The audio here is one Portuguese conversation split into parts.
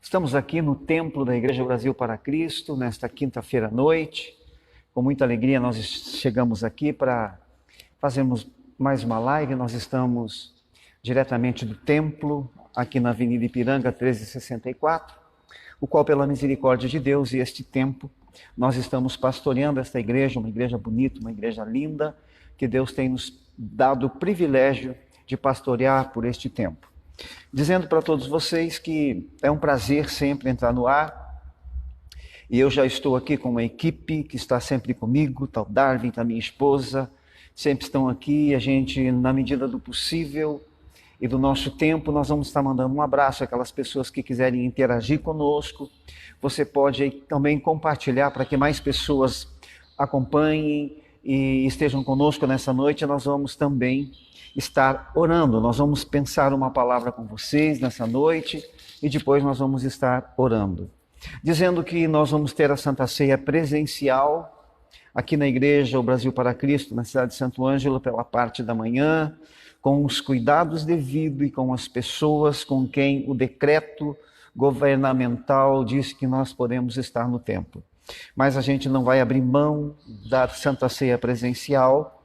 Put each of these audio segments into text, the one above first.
Estamos aqui no templo da Igreja Brasil para Cristo, nesta quinta-feira à noite. Com muita alegria nós chegamos aqui para fazermos mais uma live. Nós estamos diretamente do templo, aqui na Avenida Ipiranga 1364, o qual, pela misericórdia de Deus e este tempo, nós estamos pastoreando esta igreja, uma igreja bonita, uma igreja linda, que Deus tem nos dado o privilégio de pastorear por este tempo. Dizendo para todos vocês que é um prazer sempre entrar no ar, e eu já estou aqui com uma equipe que está sempre comigo, tal Darwin, a minha esposa, sempre estão aqui, a gente, na medida do possível e do nosso tempo, nós vamos estar mandando um abraço àquelas pessoas que quiserem interagir conosco. Você pode aí também compartilhar para que mais pessoas acompanhem e estejam conosco nessa noite. Nós vamos também estar orando, nós vamos pensar uma palavra com vocês nessa noite e depois nós vamos estar orando. Dizendo que nós vamos ter a Santa Ceia presencial aqui na Igreja O Brasil para Cristo, na cidade de Santo Ângelo, pela parte da manhã, com os cuidados devidos e com as pessoas com quem o decreto governamental diz que nós podemos estar no templo. Mas a gente não vai abrir mão da Santa Ceia presencial,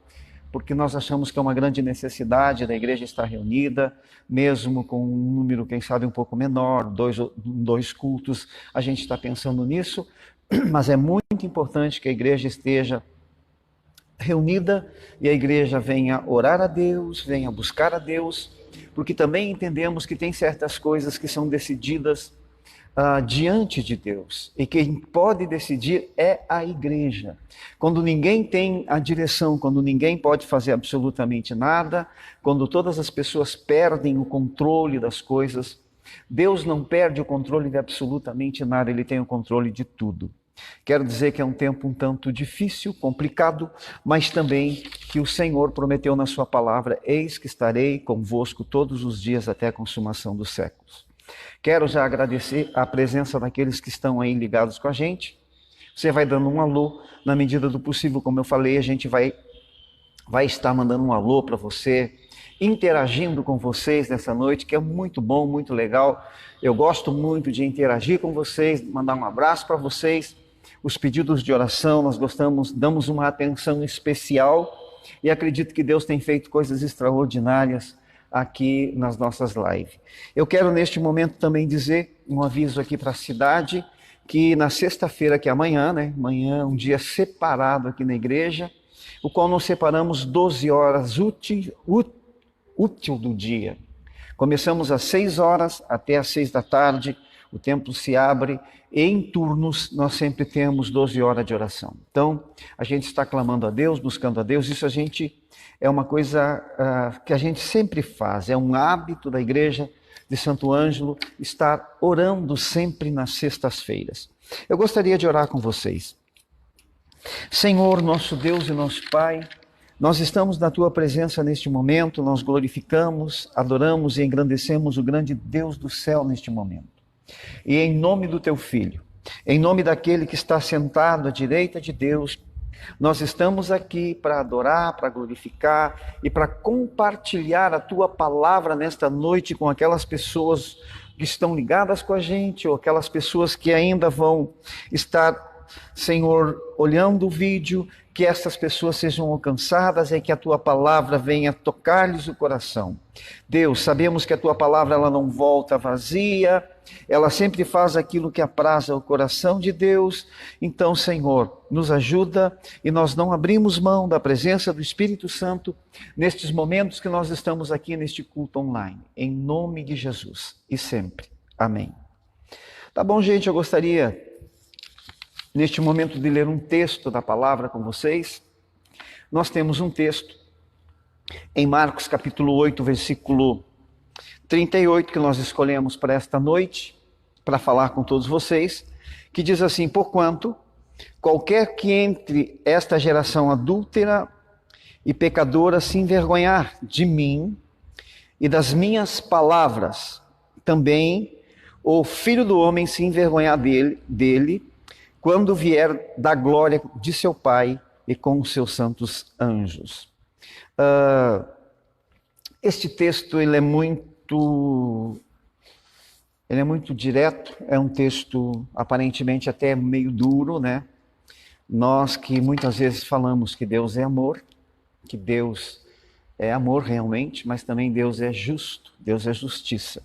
porque nós achamos que é uma grande necessidade da igreja estar reunida, mesmo com um número, quem sabe, um pouco menor, dois cultos, a gente está pensando nisso, mas é muito importante que a igreja esteja reunida e a igreja venha orar a Deus, venha buscar a Deus, porque também entendemos que tem certas coisas que são decididas diante de Deus, e quem pode decidir é a igreja. Quando ninguém tem a direção, quando ninguém pode fazer absolutamente nada, quando todas as pessoas perdem o controle das coisas, Deus não perde o controle de absolutamente nada, Ele tem o controle de tudo. Quero dizer que é um tempo um tanto difícil, complicado, mas também que o Senhor prometeu na sua palavra: eis que estarei convosco todos os dias até a consumação dos séculos. Quero já agradecer a presença daqueles que estão aí ligados com a gente. Você vai dando um alô, na medida do possível, como eu falei, a gente vai estar mandando um alô para você, interagindo com vocês nessa noite, que é muito bom, muito legal. Eu gosto muito de interagir com vocês, mandar um abraço para vocês. Os pedidos de oração, nós damos uma atenção especial e acredito que Deus tem feito coisas extraordinárias aqui nas nossas lives. Eu quero neste momento também dizer um aviso aqui para a cidade, que na sexta-feira, que é amanhã, amanhã é um dia separado aqui na igreja, o qual nós separamos 12 horas útil do dia. Começamos às 6 horas até às 6 da tarde, o templo se abre e em turnos nós sempre temos 12 horas de oração. Então, a gente está clamando a Deus, buscando a Deus, isso é uma coisa que a gente sempre faz, é um hábito da igreja de Santo Ângelo estar orando sempre nas sextas-feiras. Eu gostaria de orar com vocês. Senhor, nosso Deus e nosso Pai, nós estamos na Tua presença neste momento, nós glorificamos, adoramos e engrandecemos o grande Deus do céu neste momento. E em nome do Teu Filho, em nome daquele que está sentado à direita de Deus, nós estamos aqui para adorar, para glorificar e para compartilhar a Tua palavra nesta noite com aquelas pessoas que estão ligadas com a gente ou aquelas pessoas que ainda vão estar, Senhor, olhando o vídeo, que essas pessoas sejam alcançadas e que a Tua palavra venha tocar-lhes o coração. Deus, sabemos que a Tua palavra ela não volta vazia, ela sempre faz aquilo que apraz ao coração de Deus. Então, Senhor, nos ajuda e nós não abrimos mão da presença do Espírito Santo nestes momentos que nós estamos aqui neste culto online. Em nome de Jesus e sempre. Amém. Tá bom, gente, eu gostaria neste momento de ler um texto da palavra com vocês. Nós temos um texto em Marcos capítulo 8, versículo 38, que nós escolhemos para esta noite, para falar com todos vocês, que diz assim: porquanto qualquer que entre esta geração adúltera e pecadora se envergonhar de mim e das minhas palavras, também o Filho do Homem se envergonhar dele quando vier da glória de seu Pai e com os seus santos anjos. Este texto ele é muito Ele é muito direto, é um texto aparentemente até meio duro, né? Nós que muitas vezes falamos que Deus é amor, que Deus é amor realmente, mas também Deus é justo, Deus é justiça.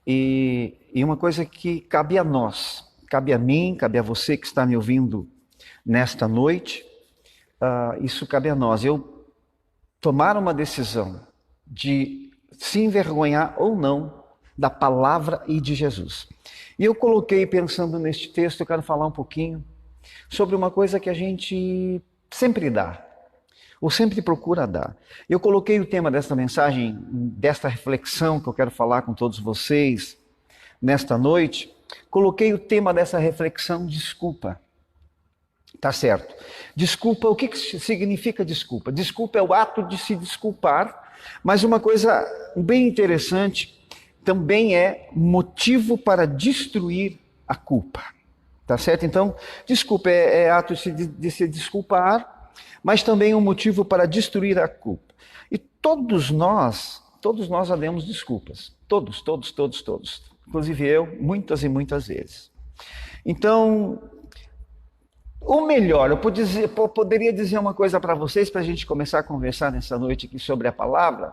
E uma coisa que cabe a nós, cabe a mim, cabe a você que está me ouvindo nesta noite, isso cabe a nós. Eu tomar uma decisão de se envergonhar ou não da palavra e de Jesus. E eu coloquei, pensando neste texto, eu quero falar um pouquinho sobre uma coisa que a gente sempre dá, ou sempre procura dar. Eu coloquei o tema desta mensagem, desta reflexão que eu quero falar com todos vocês nesta noite, coloquei o tema dessa reflexão, desculpa. Tá certo. Desculpa, o que significa desculpa? Desculpa é o ato de se desculpar, mas uma coisa bem interessante, também é motivo para destruir a culpa. Tá certo? Então, desculpa é ato de se desculpar, mas também um motivo para destruir a culpa. E todos nós já demos desculpas. Todos. Inclusive eu, muitas e muitas vezes. Então, ou melhor, eu poderia dizer uma coisa para vocês, para a gente começar a conversar nessa noite aqui sobre a palavra.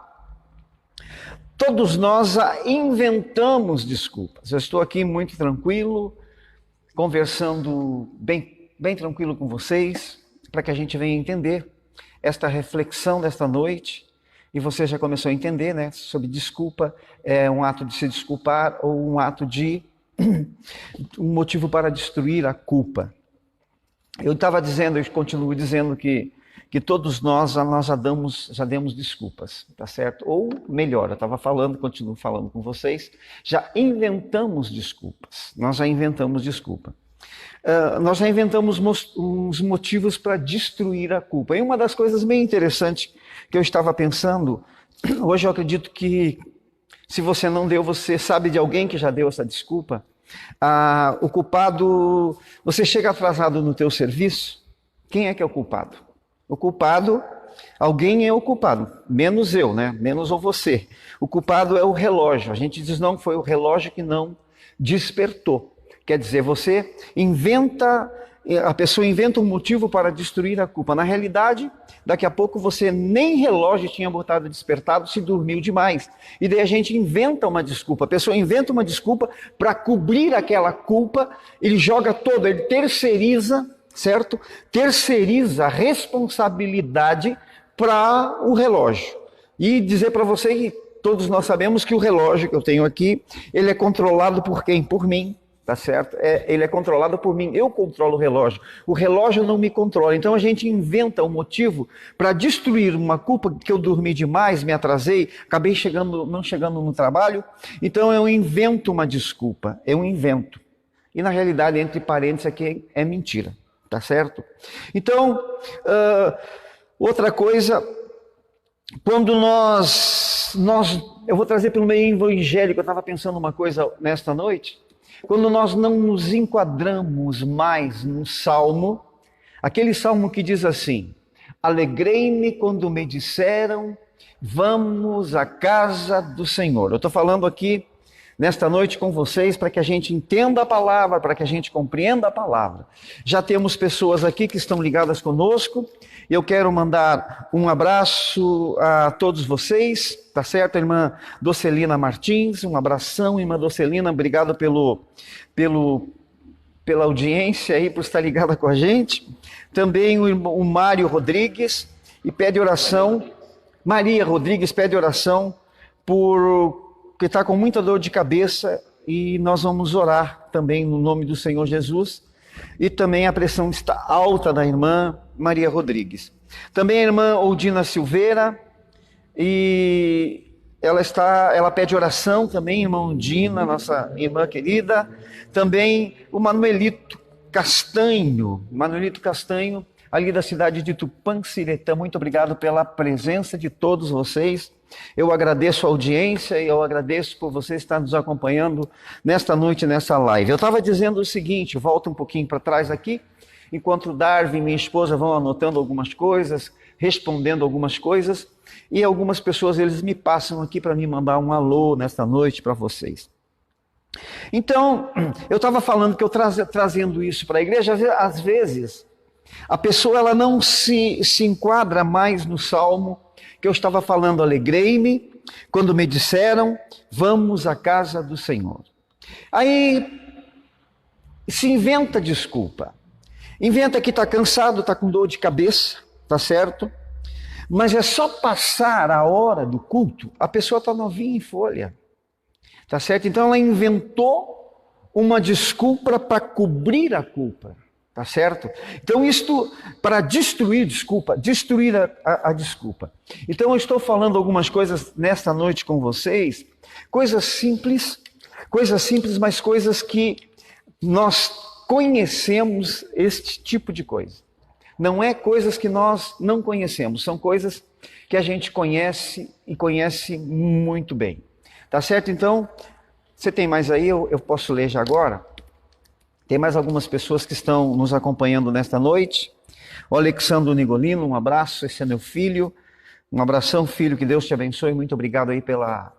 Todos nós inventamos desculpas. Eu estou aqui muito tranquilo, conversando bem tranquilo com vocês, para que a gente venha entender esta reflexão desta noite. E você já começou a entender, né? Sobre desculpa, é um ato de se desculpar ou um ato de um motivo para destruir a culpa. Eu estava dizendo, eu continuo dizendo que todos nós já demos desculpas, tá certo? Ou melhor, eu estava falando, continuo falando com vocês, já inventamos desculpas. Nós já inventamos desculpa. Nós já inventamos uns motivos para destruir a culpa. E uma das coisas bem interessantes que eu estava pensando, hoje eu acredito que se você não deu, você sabe de alguém que já deu essa desculpa. O culpado, você chega atrasado no teu serviço, quem é que é o culpado? O culpado, alguém é o culpado, menos eu, né? Menos ou você. O culpado é o relógio. A gente diz não, foi o relógio que não despertou. Quer dizer, você inventa, a pessoa inventa um motivo para destruir a culpa. Na realidade, daqui a pouco você nem relógio tinha botado despertado, se dormiu demais. E daí a gente inventa uma desculpa. A pessoa inventa uma desculpa para cobrir aquela culpa, ele joga todo, ele terceiriza, certo? Terceiriza a responsabilidade para o relógio. E dizer para você que todos nós sabemos que o relógio que eu tenho aqui, ele é controlado por quem? Por mim. Tá certo? Ele é controlado por mim, eu controlo o relógio. O relógio não me controla. Então a gente inventa um motivo para destruir uma culpa que eu dormi demais, me atrasei, acabei não chegando no trabalho. Então eu invento uma desculpa, eu invento. E na realidade, entre parênteses, aqui é mentira, tá certo? Então, outra coisa, quando eu vou trazer pelo meio evangélico, eu estava pensando uma coisa nesta noite. Quando nós não nos enquadramos mais no salmo, aquele salmo que diz assim: alegrei-me quando me disseram, vamos à casa do Senhor. Eu estou falando aqui nesta noite com vocês para que a gente entenda a palavra, para que a gente compreenda a palavra. Já temos pessoas aqui que estão ligadas conosco. Eu quero mandar um abraço a todos vocês, tá certo? A irmã Docelina Martins, um abração, irmã Docelina, obrigado pela audiência aí, por estar ligada com a gente. Também o Mário Rodrigues, e pede oração, Maria Rodrigues pede oração porque está com muita dor de cabeça, e nós vamos orar também no nome do Senhor Jesus. E também a pressão está alta da irmã Maria Rodrigues. Também a irmã Oldina Silveira, e ela pede oração também, irmã Oldina, nossa irmã querida. Também o Manuelito Castanho, ali da cidade de Tupanciretã. Muito obrigado pela presença de todos vocês. Eu agradeço a audiência e eu agradeço por você estar nos acompanhando nesta noite, nessa live. Eu estava dizendo o seguinte, volta um pouquinho para trás aqui, enquanto o Darwin e minha esposa vão anotando algumas coisas, respondendo algumas coisas, e algumas pessoas eles me passam aqui para me mandar um alô nesta noite para vocês. Então, eu estava falando que eu trazendo isso para a igreja, às vezes, a pessoa ela não se enquadra mais no salmo que eu estava falando, alegrei-me quando me disseram, vamos à casa do Senhor. Aí se inventa desculpa. Inventa que está cansado, está com dor de cabeça, tá certo? Mas é só passar a hora do culto, a pessoa está novinha em folha. Tá certo? Então ela inventou uma desculpa para cobrir a culpa. Tá certo? Então isto para destruir a desculpa. Então eu estou falando algumas coisas nesta noite com vocês, coisas simples, mas coisas que nós conhecemos este tipo de coisa. Não é coisas que nós não conhecemos, são coisas que a gente conhece e conhece muito bem. Tá certo? Então, você tem mais aí, eu posso ler já agora. Tem mais algumas pessoas que estão nos acompanhando nesta noite. O Alexandro Nigolino, um abraço, esse é meu filho. Um abração, filho, que Deus te abençoe. Muito obrigado aí pela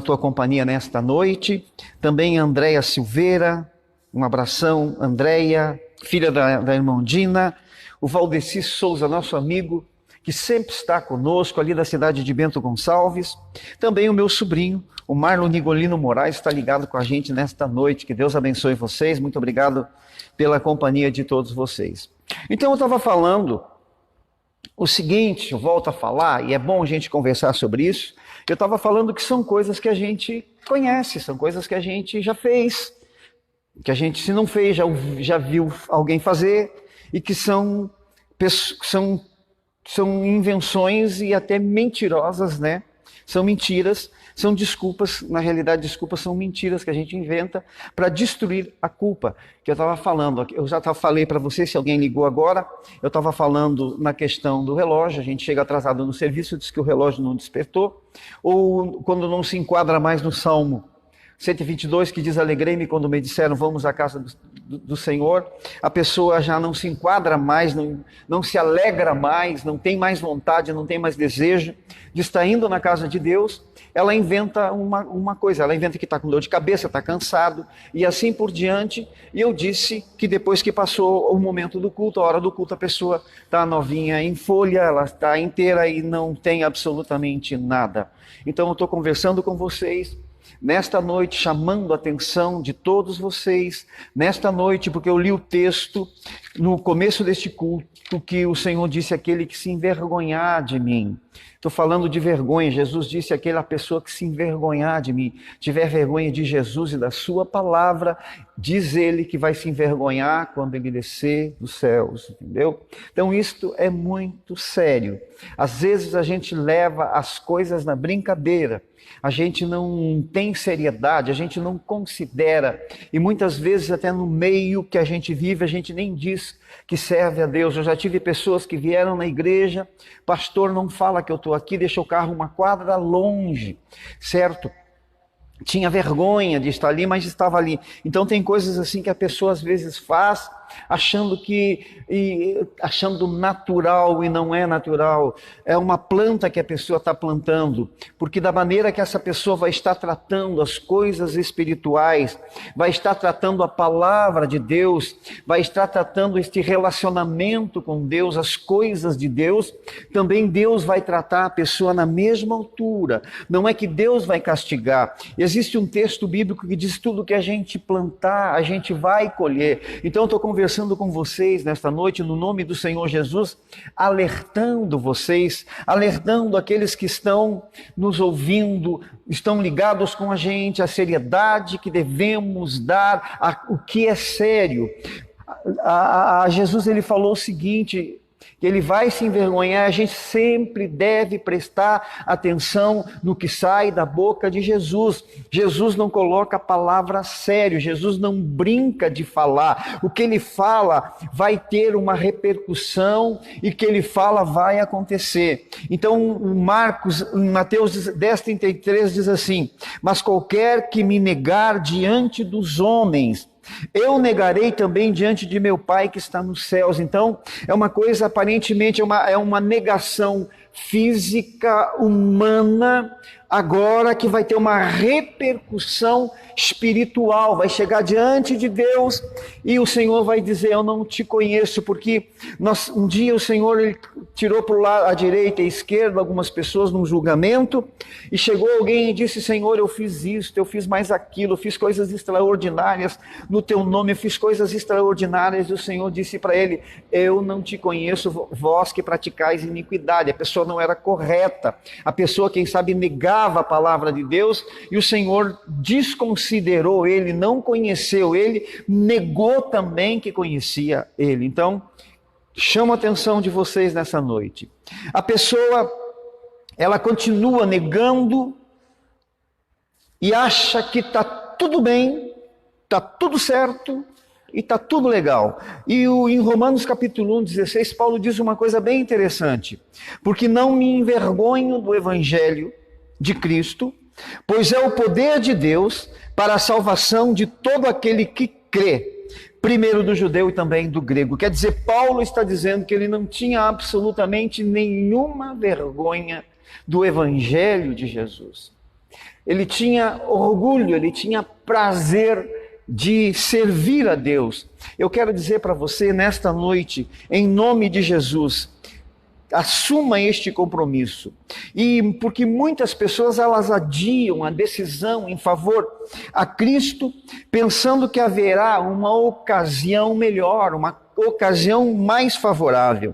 tua companhia nesta noite. Também a Andréia Silveira, um abração, Andréia, filha da irmã Dina. O Valdeci Souza, nosso amigo, que sempre está conosco ali da cidade de Bento Gonçalves. Também o meu sobrinho, o Marlon Nigolino Moraes, está ligado com a gente nesta noite. Que Deus abençoe vocês. Muito obrigado pela companhia de todos vocês. Então eu estava falando o seguinte, eu volto a falar, e é bom a gente conversar sobre isso. Eu estava falando que são coisas que a gente conhece, são coisas que a gente já fez, que a gente, se não fez, já viu alguém fazer, e que são invenções e até mentirosas, né? São mentiras, são desculpas, na realidade desculpas são mentiras que a gente inventa para destruir a culpa. Que eu estava falando, eu já falei para você, se alguém ligou agora, eu estava falando na questão do relógio, a gente chega atrasado no serviço, diz que o relógio não despertou, ou quando não se enquadra mais no Salmo 122, que diz, alegrei-me quando me disseram, vamos à casa do Senhor. A pessoa já não se enquadra mais, não se alegra mais, não tem mais vontade, não tem mais desejo de estar indo na casa de Deus. Ela inventa uma coisa, ela inventa que está com dor de cabeça, está cansado, e assim por diante. E eu disse que depois que passou o momento do culto, a hora do culto, a pessoa está novinha em folha, ela está inteira e não tem absolutamente nada. Então eu estou conversando com vocês nesta noite, chamando a atenção de todos vocês, nesta noite, porque eu li o texto no começo deste culto, que o Senhor disse, aquele que se envergonhar de mim. Estou falando de vergonha, Jesus disse, aquela pessoa que se envergonhar de mim, tiver vergonha de Jesus e da sua palavra, diz ele que vai se envergonhar quando ele descer dos céus, entendeu? Então isto é muito sério. Às vezes a gente leva as coisas na brincadeira, a gente não tem seriedade, a gente não considera, e muitas vezes até no meio que a gente vive, a gente nem diz que serve a Deus. Eu já tive pessoas que vieram na igreja, pastor, não fala que eu estou aqui, deixa o carro uma quadra longe, certo? Tinha vergonha de estar ali, mas estava ali. Então tem coisas assim que a pessoa às vezes faz, achando natural e não é natural. É uma planta que a pessoa está plantando, porque da maneira que essa pessoa vai estar tratando as coisas espirituais, vai estar tratando a palavra de Deus, vai estar tratando este relacionamento com Deus, as coisas de Deus, também Deus vai tratar a pessoa na mesma altura. Não é que Deus vai castigar. Existe um texto bíblico que diz, tudo que a gente plantar, a gente vai colher. Então eu estou conversando com vocês nesta noite, no nome do Senhor Jesus, alertando vocês, alertando aqueles que estão nos ouvindo, estão ligados com a gente, a seriedade que devemos dar, o que é sério. A Jesus ele falou o seguinte, que ele vai se envergonhar, a gente sempre deve prestar atenção no que sai da boca de Jesus. Jesus não coloca a palavra sério, Jesus não brinca de falar. O que ele fala vai ter uma repercussão e o que ele fala vai acontecer. Então, Marcos, em Mateus 10:33 diz assim, mas qualquer que me negar diante dos homens, eu negarei também diante de meu Pai que está nos céus. Então, é uma coisa aparentemente, é uma negação física, humana, agora que vai ter uma repercussão espiritual, vai chegar diante de Deus e o Senhor vai dizer: eu não te conheço, porque um dia o Senhor ele tirou para o lado, à direita e à esquerda algumas pessoas num julgamento, e chegou alguém e disse: Senhor, eu fiz isto, eu fiz mais aquilo, eu fiz coisas extraordinárias no teu nome, eu fiz coisas extraordinárias, e o Senhor disse para ele: eu não te conheço, vós que praticais iniquidade. A pessoa não era correta, a pessoa, quem sabe, negava a palavra de Deus, e o Senhor desconsiderou ele, não conheceu ele, negou também que conhecia ele. Então, chamo a atenção de vocês nessa noite. A pessoa, ela continua negando e acha que está tudo bem, está tudo certo e está tudo legal. E em Romanos capítulo 1, 16, Paulo diz uma coisa bem interessante: porque não me envergonho do evangelho de Cristo, pois é o poder de Deus para a salvação de todo aquele que crê, primeiro do judeu e também do grego. Quer dizer, Paulo está dizendo que ele não tinha absolutamente nenhuma vergonha do evangelho de Jesus. Ele tinha orgulho, ele tinha prazer de servir a Deus. Eu quero dizer para você nesta noite, em nome de Jesus, assuma este compromisso. E porque muitas pessoas, elas adiam a decisão em favor a Cristo, pensando que haverá uma ocasião melhor, uma ocasião mais favorável.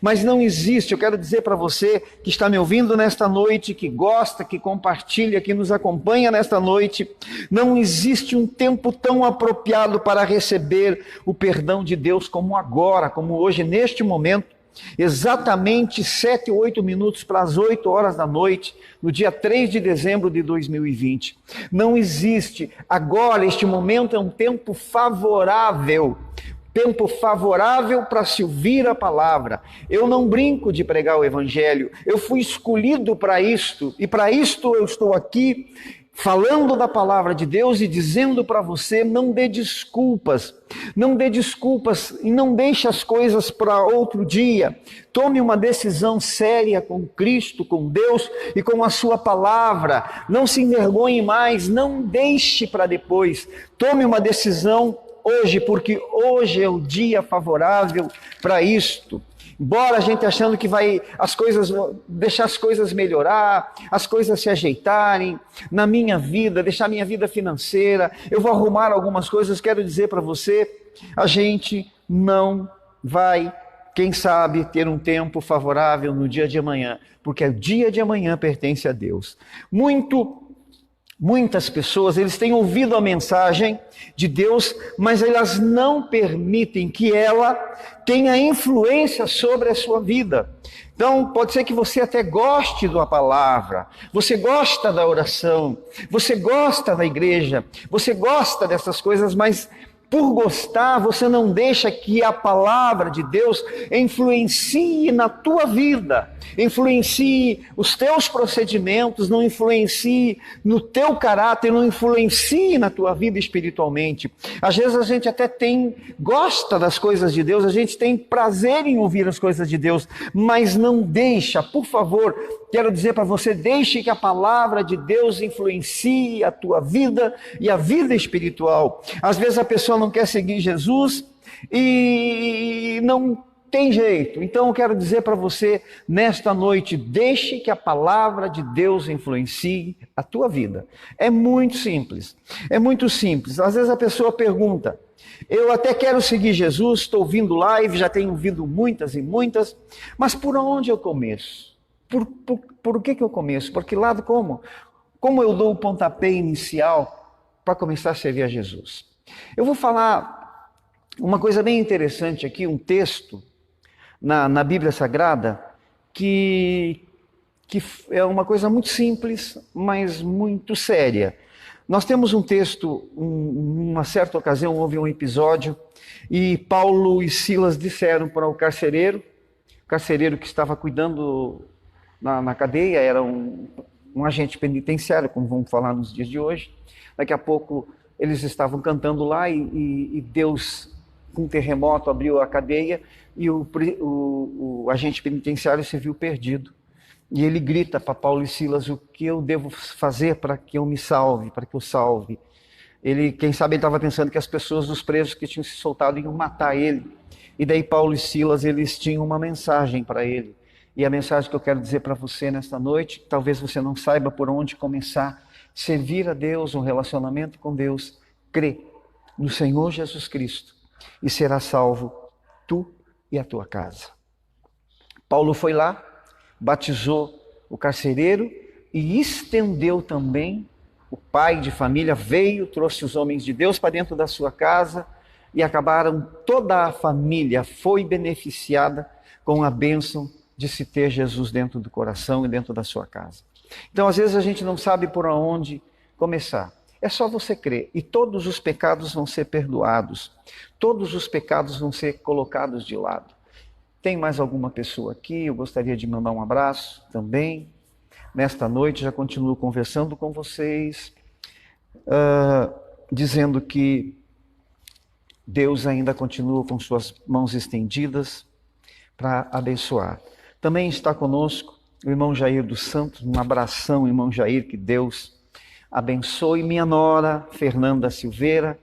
Mas não existe. Eu quero dizer para você que está me ouvindo nesta noite, que gosta, que compartilha, que nos acompanha nesta noite, não existe um tempo tão apropriado para receber o perdão de Deus como agora, como hoje, neste momento. Exatamente 7 ou 8 minutos para as 8 horas da noite, no dia 3 de dezembro de 2020. Não existe. Agora, este momento é um tempo favorável para se ouvir a palavra. Eu não brinco de pregar o evangelho, eu fui escolhido para isto, e para isto eu estou aqui, falando da palavra de Deus e dizendo para você: não dê desculpas e não deixe as coisas para outro dia. Tome uma decisão séria com Cristo, com Deus e com a sua palavra. Não se envergonhe mais, não deixe para depois. Tome uma decisão hoje, porque hoje é o dia favorável para isto. Embora a gente achando que vai deixar as coisas melhorar, as coisas se ajeitarem na minha vida, deixar minha vida financeira, eu vou arrumar algumas coisas. Quero dizer para você, a gente não vai, quem sabe, ter um tempo favorável no dia de amanhã, porque o dia de amanhã pertence a Deus. Muitas pessoas, eles têm ouvido a mensagem de Deus, mas elas não permitem que ela tenha influência sobre a sua vida. Então, pode ser que você até goste da palavra, você gosta da oração, você gosta da igreja, você gosta dessas coisas, mas por gostar, você não deixa que a palavra de Deus influencie na tua vida, influencie os teus procedimentos, não influencie no teu caráter, não influencie na tua vida espiritualmente. Às vezes a gente até gosta das coisas de Deus, a gente tem prazer em ouvir as coisas de Deus, mas não deixa, por favor, quero dizer para você, deixe que a palavra de Deus influencie a tua vida e a vida espiritual. Às vezes a pessoa não quer seguir Jesus e não tem jeito. Então eu quero dizer para você nesta noite: deixe que a palavra de Deus influencie a tua vida. É muito simples, é muito simples. Às vezes a pessoa pergunta: eu até quero seguir Jesus, estou ouvindo live, já tenho ouvido muitas e muitas, mas por onde eu começo? Por que eu começo? Por que lado? Como eu dou o pontapé inicial para começar a servir a Jesus? Eu vou falar uma coisa bem interessante aqui, um texto na Bíblia Sagrada, que é uma coisa muito simples, mas muito séria. Nós temos um texto, uma certa ocasião houve um episódio, e Paulo e Silas disseram para o carcereiro que estava cuidando na cadeia, era um agente penitenciário, como vamos falar nos dias de hoje. Daqui a pouco eles estavam cantando lá e Deus, com um terremoto, abriu a cadeia e o agente penitenciário se viu perdido. E ele grita para Paulo e Silas: o que eu devo fazer para que eu me salve, para que eu salve? Ele, quem sabe, ele estava pensando que as pessoas dos presos que tinham se soltado iam matar ele. E daí Paulo e Silas, eles tinham uma mensagem para ele. E a mensagem que eu quero dizer para você nesta noite, talvez você não saiba por onde começar, servir a Deus, um relacionamento com Deus, crê no Senhor Jesus Cristo e será salvo tu e a tua casa. Paulo foi lá, batizou o carcereiro e estendeu também, o pai de família veio, trouxe os homens de Deus para dentro da sua casa e acabaram, toda a família foi beneficiada com a bênção de se ter Jesus dentro do coração e dentro da sua casa. Então, às vezes a gente não sabe por onde começar. É só você crer e todos os pecados vão ser perdoados. Todos os pecados vão ser colocados de lado. Tem mais alguma pessoa aqui? Eu gostaria de mandar um abraço também. Nesta noite já continuo conversando com vocês, dizendo que Deus ainda continua com suas mãos estendidas para abençoar. Também está conosco o irmão Jair dos Santos. Um abração, irmão Jair, que Deus abençoe. Minha nora, Fernanda Silveira,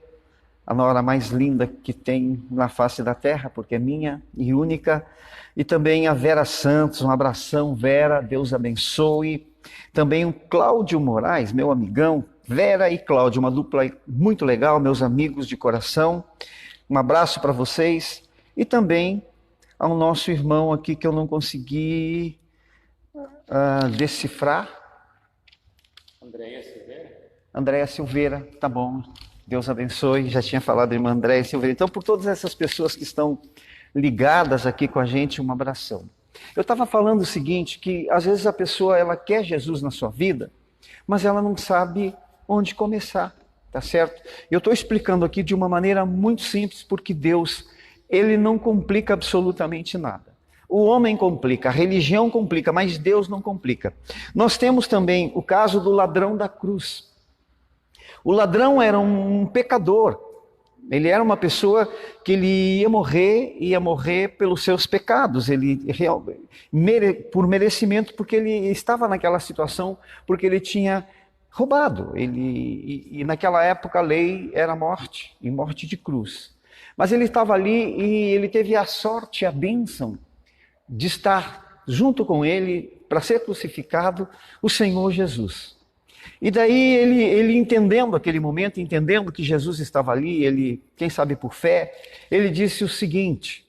a nora mais linda que tem na face da terra, porque é minha e única. E também a Vera Santos, um abração, Vera, Deus abençoe. Também o Cláudio Moraes, meu amigão, Vera e Cláudio, uma dupla muito legal, meus amigos de coração. Um abraço para vocês. E também ao nosso irmão aqui que eu não consegui decifrar. Andréia Silveira, tá bom. Deus abençoe, já tinha falado irmã Andréia Silveira. Então, por todas essas pessoas que estão ligadas aqui com a gente, um abração. Eu estava falando o seguinte, que às vezes a pessoa, ela quer Jesus na sua vida, mas ela não sabe onde começar, tá certo? Eu estou explicando aqui de uma maneira muito simples, porque Deus, ele não complica absolutamente nada. O homem complica, a religião complica, mas Deus não complica. Nós temos também o caso do ladrão da cruz. O ladrão era um pecador. Ele era uma pessoa que ele ia morrer pelos seus pecados. Ele por merecimento, porque ele estava naquela situação, porque ele tinha roubado. E naquela época a lei era morte, e morte de cruz. Mas ele estava ali e ele teve a sorte, a bênção de estar junto com ele para ser crucificado, o Senhor Jesus. E daí ele entendendo aquele momento, entendendo que Jesus estava ali, ele, quem sabe por fé, ele disse o seguinte: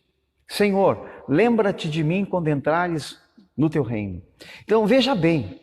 Senhor, lembra-te de mim quando entrares no teu reino. Então veja bem,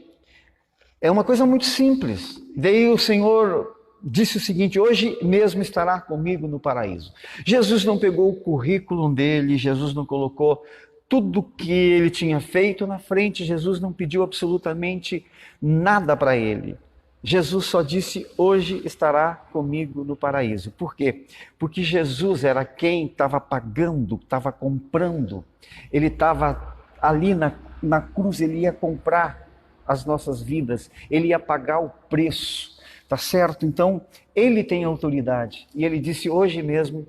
é uma coisa muito simples. Daí o Senhor disse o seguinte: hoje mesmo estará comigo no paraíso. Jesus não pegou o currículo dele, Jesus não colocou tudo que ele tinha feito na frente, Jesus não pediu absolutamente nada para ele. Jesus só disse: hoje estará comigo no paraíso. Por quê? Porque Jesus era quem estava pagando, estava comprando. Ele estava ali na cruz, ele ia comprar as nossas vidas, ele ia pagar o preço, tá certo? Então, ele tem autoridade. E ele disse: hoje mesmo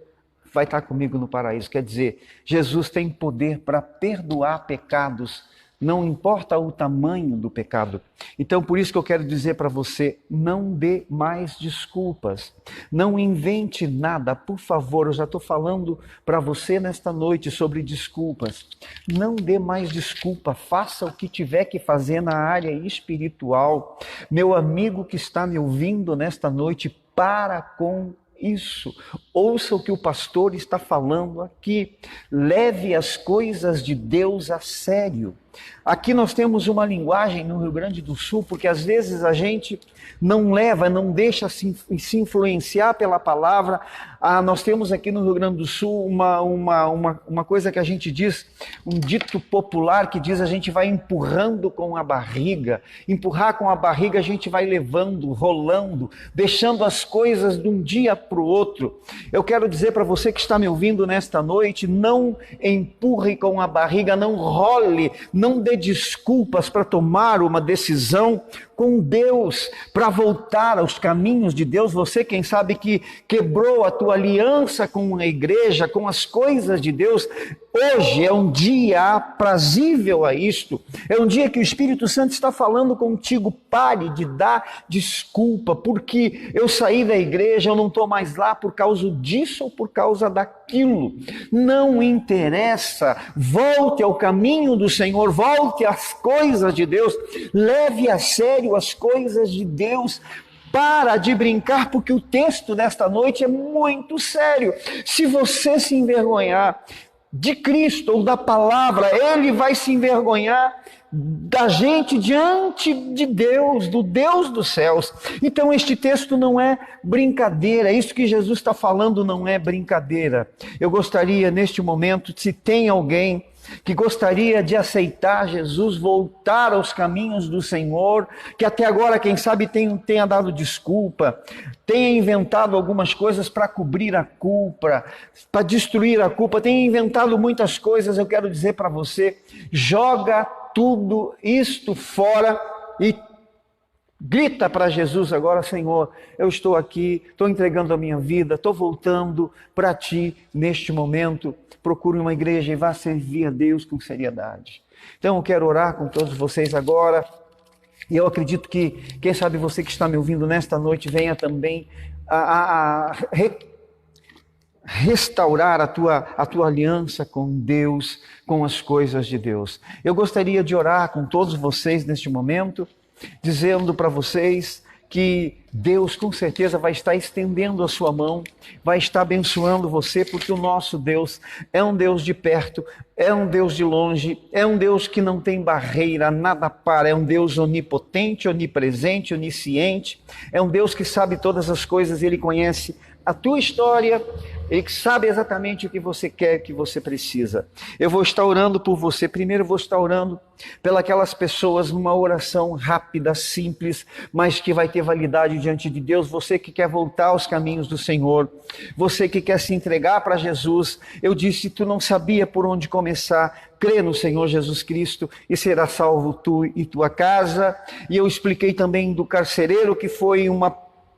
vai estar comigo no paraíso. Quer dizer, Jesus tem poder para perdoar pecados, não importa o tamanho do pecado. Então, por isso que eu quero dizer para você, não dê mais desculpas. Não invente nada, por favor. Eu já estou falando para você nesta noite sobre desculpas. Não dê mais desculpa. Faça o que tiver que fazer na área espiritual. Meu amigo que está me ouvindo nesta noite, para com isso. Ouça o que o pastor está falando aqui. Leve as coisas de Deus a sério. Aqui nós temos uma linguagem no Rio Grande do Sul, porque às vezes a gente não leva, não deixa se influenciar pela palavra. Nós temos aqui no Rio Grande do Sul uma coisa que a gente diz, um dito popular que diz: a gente vai empurrando com a barriga. Empurrar com a barriga, a gente vai levando, rolando, deixando as coisas de um dia para o outro. Eu quero dizer para você que está me ouvindo nesta noite, não empurre com a barriga, não role, não dê desculpas para tomar uma decisão com Deus, para voltar aos caminhos de Deus. Você, quem sabe, que quebrou a tua aliança com a igreja, com as coisas de Deus, Hoje é um dia aprazível a isto, é um dia que o Espírito Santo está falando contigo. Pare de dar desculpa, porque eu saí da igreja, eu não estou mais lá por causa disso ou por causa daquilo. Não interessa, volte ao caminho do Senhor, volte às coisas de Deus, leve a sério as coisas de Deus. Para de brincar, porque o texto desta noite é muito sério. Se você se envergonhar de Cristo ou da palavra, Ele vai se envergonhar da gente diante de Deus, do Deus dos céus. Então este texto não é brincadeira, isso que Jesus está falando não é brincadeira. Eu gostaria neste momento, se tem alguém que gostaria de aceitar Jesus, voltar aos caminhos do Senhor, que até agora, quem sabe, tenha dado desculpa, tenha inventado algumas coisas para cobrir a culpa, para destruir a culpa, tenha inventado muitas coisas. Eu quero dizer para você, joga tudo isto fora e grita para Jesus agora: Senhor, eu estou aqui, estou entregando a minha vida, estou voltando para Ti neste momento. Procure uma igreja e vá servir a Deus com seriedade. Então eu quero orar com todos vocês agora. E eu acredito que, quem sabe você que está me ouvindo nesta noite, venha também restaurar a tua aliança com Deus, com as coisas de Deus. Eu gostaria de orar com todos vocês neste momento, dizendo para vocês que Deus com certeza vai estar estendendo a sua mão, vai estar abençoando você, porque o nosso Deus é um Deus de perto, é um Deus de longe, é um Deus que não tem barreira, nada para, é um Deus onipotente, onipresente, onisciente, é um Deus que sabe todas as coisas, Ele conhece a tua história, Ele sabe exatamente o que você quer, o que você precisa. Eu vou estar orando por você. Primeiro eu vou estar orando pelas pessoas, numa oração rápida, simples, mas que vai ter validade diante de Deus. Você que quer voltar aos caminhos do Senhor, você que quer se entregar para Jesus. Eu disse, tu não sabia por onde começar. Crê no Senhor Jesus Cristo e será salvo tu e tua casa. E eu expliquei também do carcereiro, que foi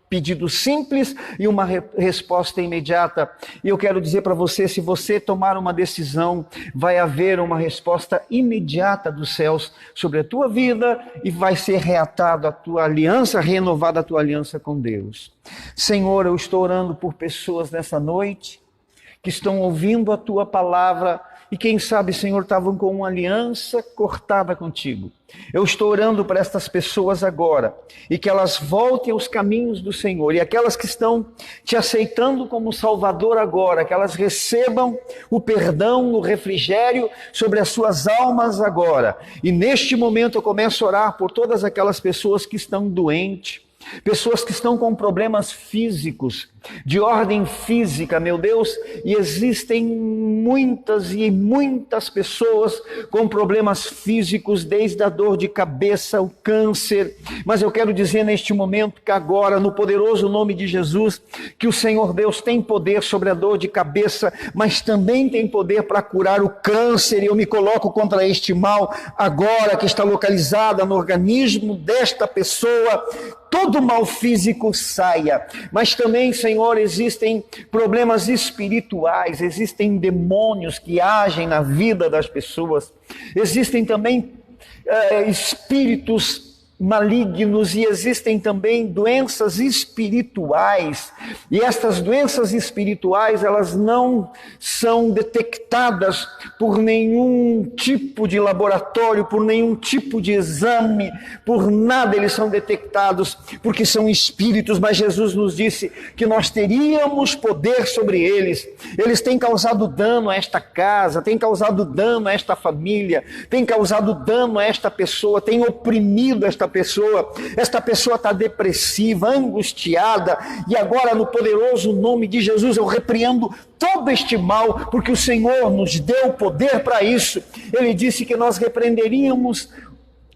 pedido simples e uma resposta imediata. E eu quero dizer para você, se você tomar uma decisão, vai haver uma resposta imediata dos céus sobre a tua vida e vai ser reatada a tua aliança, renovada a tua aliança com Deus. Senhor, eu estou orando por pessoas nessa noite que estão ouvindo a tua palavra e quem sabe, Senhor, estavam com uma aliança cortada contigo. Eu estou orando para estas pessoas agora e que elas voltem aos caminhos do Senhor, e aquelas que estão te aceitando como Salvador agora, que elas recebam o perdão, o refrigério sobre as suas almas agora. E neste momento eu começo a orar por todas aquelas pessoas que estão doentes, pessoas que estão com problemas físicos, de ordem física, meu Deus, e existem muitas pessoas com problemas físicos, desde a dor de cabeça, o câncer. Mas eu quero dizer neste momento que agora, no poderoso nome de Jesus, que o Senhor Deus tem poder sobre a dor de cabeça, mas também tem poder para curar o câncer, e eu me coloco contra este mal agora, que está localizado no organismo desta pessoa. Todo mal físico saia, mas também, Senhor, existem problemas espirituais, existem demônios que agem na vida das pessoas, existem também espíritos malignos e existem também doenças espirituais, e estas doenças espirituais, elas não são detectadas por nenhum tipo de laboratório, por nenhum tipo de exame, por nada eles são detectados, porque são espíritos, mas Jesus nos disse que nós teríamos poder sobre eles. Eles têm causado dano a esta casa, têm causado dano a esta família, têm causado dano a esta pessoa, têm oprimido esta pessoa está depressiva, angustiada, e agora no poderoso nome de Jesus eu repreendo todo este mal, porque o Senhor nos deu poder para isso. Ele disse que nós repreenderíamos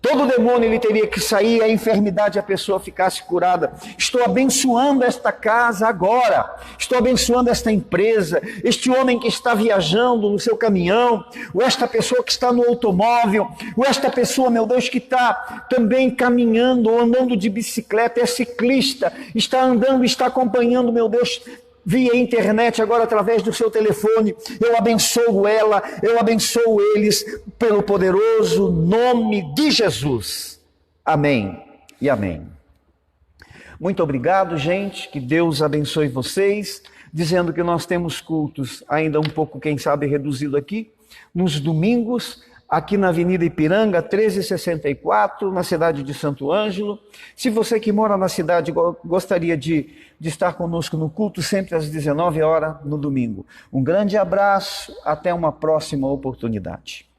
todo demônio, ele teria que sair, a enfermidade, a pessoa ficasse curada. Estou abençoando esta casa agora, estou abençoando esta empresa, este homem que está viajando no seu caminhão, ou esta pessoa que está no automóvel, ou esta pessoa, meu Deus, que está também caminhando ou andando de bicicleta, é ciclista, está andando, está acompanhando, meu Deus, via internet, agora através do seu telefone. Eu abençoo ela, eu abençoo eles, pelo poderoso nome de Jesus. Amém e amém. Muito obrigado, gente, que Deus abençoe vocês, dizendo que nós temos cultos ainda um pouco, quem sabe, reduzido aqui, nos domingos, aqui na Avenida Ipiranga, 1364, na cidade de Santo Ângelo. Se você que mora na cidade gostaria de estar conosco no culto, sempre às 19 horas no domingo. Um grande abraço, até uma próxima oportunidade.